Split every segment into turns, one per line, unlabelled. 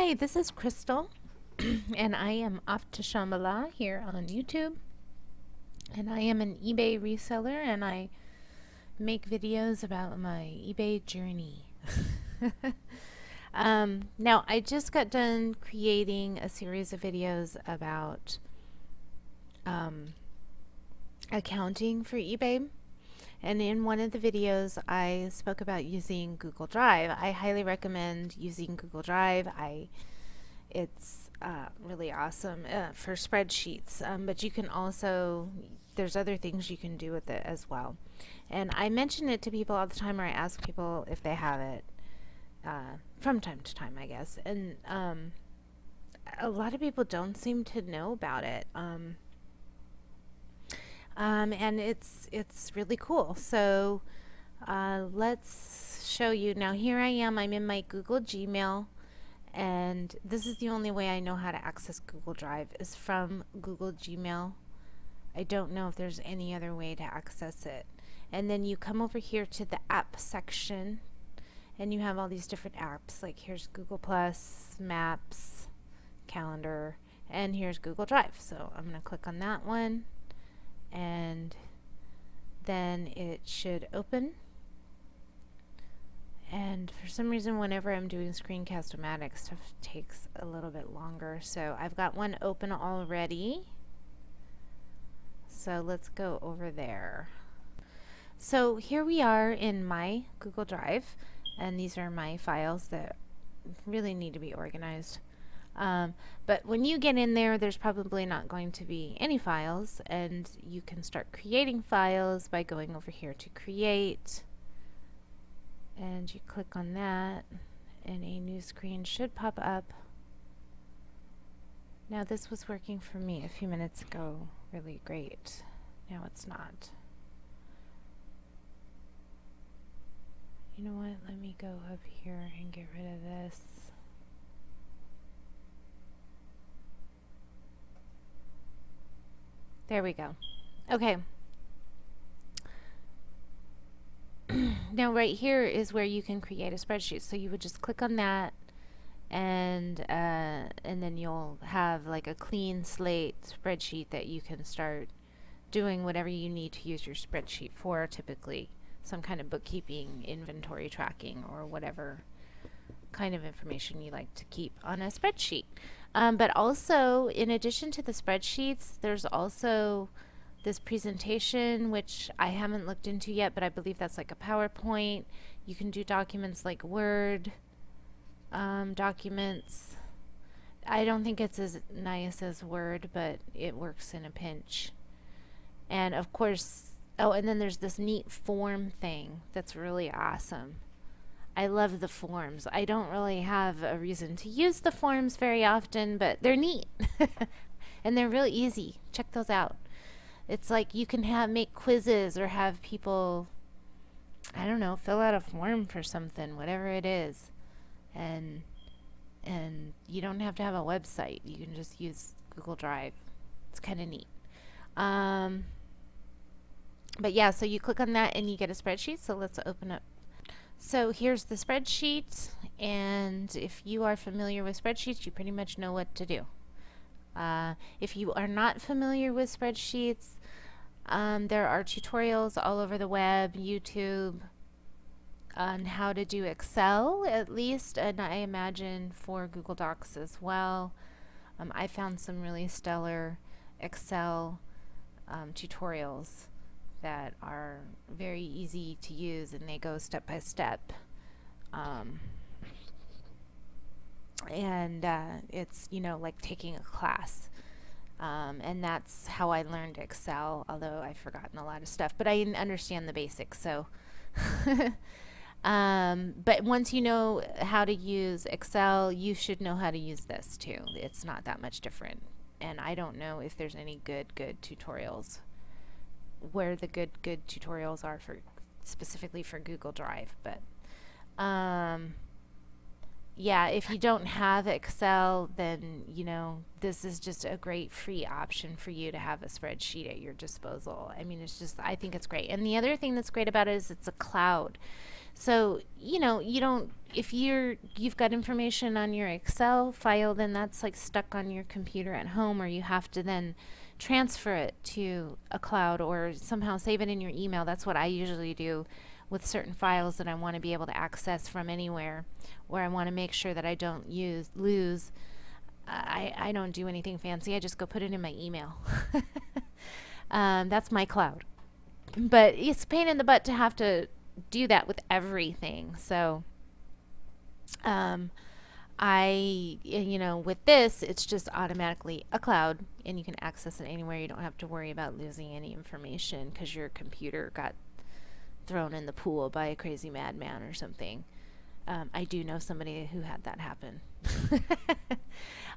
Hi, this is Crystal, and I am off to Shambhala here on YouTube. And I am an eBay reseller, and I make videos about my eBay journey. Now, I just got done creating a series of videos about accounting for eBay. And in one of the videos, I spoke about using Google Drive. I highly recommend using Google Drive. It's really awesome for spreadsheets, but you can also, there's other things you can do with it as well. And I mention it to people all the time, or I ask people if they have it from time to time, I guess. And a lot of people don't seem to know about it. And it's really cool. So let's show you. Now here I am. I'm in my Google Gmail, and this is the only way I know how to access Google Drive is from Google Gmail. I don't know if there's any other way to access it. And then you come over here to the app section, and you have all these different apps. Like here's Google Plus, Maps, Calendar, and here's Google Drive. So I'm going to click on that one, and then it should open. And for some reason, whenever I'm doing screencast-o-matic, stuff takes a little bit longer. So I've got one open already. So let's go over there. So here we are in my Google Drive, and these are my files that really need to be organized. But when you get in there, there's probably not going to be any files, and you can start creating files by going over here to create, and you click on that, and a new screen should pop up. Now this was working for me a few minutes ago really great. Now it's not. You know what, let me go up here and get rid of this. There we go. Okay. Now right here is where you can create a spreadsheet. So you would just click on that, and then you'll have like a clean slate spreadsheet that you can start doing whatever you need to use your spreadsheet for, typically some kind of bookkeeping, inventory tracking, or whatever kind of information you like to keep on a spreadsheet. But also, in addition to the spreadsheets, there's also this presentation, which I haven't looked into yet, but I believe that's like a PowerPoint. You can do documents like Word documents. I don't think it's as nice as Word, but it works in a pinch. And of course, oh, and then there's this neat form thing that's really awesome. I love the forms. I don't really have a reason to use the forms very often, but they're neat. And they're really easy. Check those out. It's like you can make quizzes or have people, I don't know, fill out a form for something, whatever it is. And you don't have to have a website. You can just use Google Drive. It's kind of neat. But yeah, so you click on that and you get a spreadsheet. So let's open up. So here's the spreadsheet, and if you are familiar with spreadsheets, you pretty much know what to do. If you are not familiar with spreadsheets, there are tutorials all over the web, YouTube, on how to do Excel at least, and I imagine for Google Docs as well. I found some really stellar Excel tutorials that are very easy to use, and they go step by step. And it's, you know, like taking a class. And that's how I learned Excel, although I've forgotten a lot of stuff, but I understand the basics. So, but once you know how to use Excel, you should know how to use this too. It's not that much different. And I don't know if there's any good tutorials, where the good tutorials are for specifically for Google Drive. But yeah, if you don't have Excel, then you know this is just a great free option for you to have a spreadsheet at your disposal. I mean, it's just, I think it's great. And the other thing that's great about it is it's a cloud. So, you don't, if you've got information on your Excel file, then that's like stuck on your computer at home, or you have to then transfer it to a cloud or somehow save it in your email. That's what I usually do with certain files that I want to be able to access from anywhere, or I want to make sure that I don't lose. I don't do anything fancy. I just go put it in my email. That's my cloud. But it's a pain in the butt to have to do that with everything. So, um, with this, it's just automatically a cloud and you can access it anywhere. You don't have to worry about losing any information because your computer got thrown in the pool by a crazy madman or something. I do know somebody who had that happen.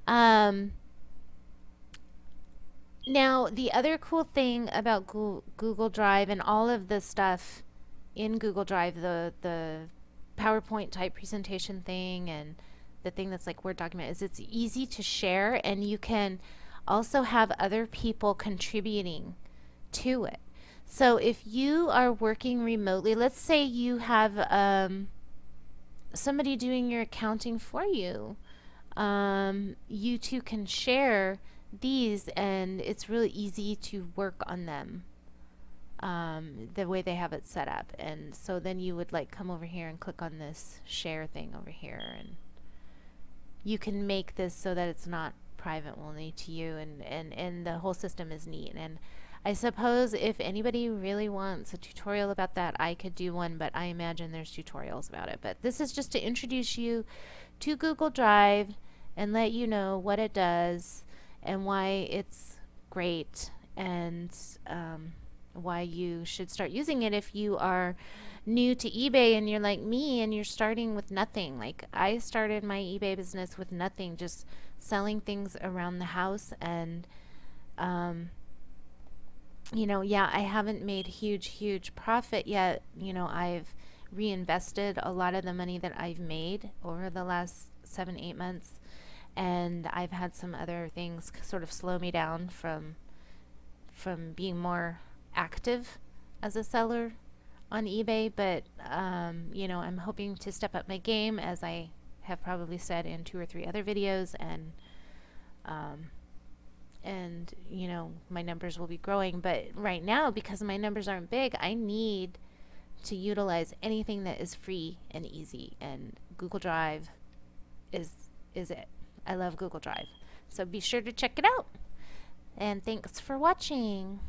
um, Now, the other cool thing about Google Drive and all of the stuff in Google Drive, the PowerPoint type presentation thing and the thing that's like Word document, is it's easy to share, and you can also have other people contributing to it. So if you are working remotely, let's say you have somebody doing your accounting for you, you two can share these, and it's really easy to work on them the way they have it set up. And so then you would like come over here and click on this share thing over here, and you can make this so that it's not private only to you, and the whole system is neat. And I suppose if anybody really wants a tutorial about that, I could do one, but I imagine there's tutorials about it. But this is just to introduce you to Google Drive and let you know what it does and why it's great, and why you should start using it if you are new to eBay and you're like me and you're starting with nothing. Like I started my eBay business with nothing, just selling things around the house. And yeah, I haven't made huge profit yet. I've reinvested a lot of the money that I've made over the last 7-8 months, and I've had some other things sort of slow me down from being more active as a seller on eBay. But I'm hoping to step up my game, as I have probably said in 2 or 3 other videos, and my numbers will be growing. But right now, because my numbers aren't big, I need to utilize anything that is free and easy, and Google Drive is it. I love Google Drive. So be sure to check it out. And thanks for watching.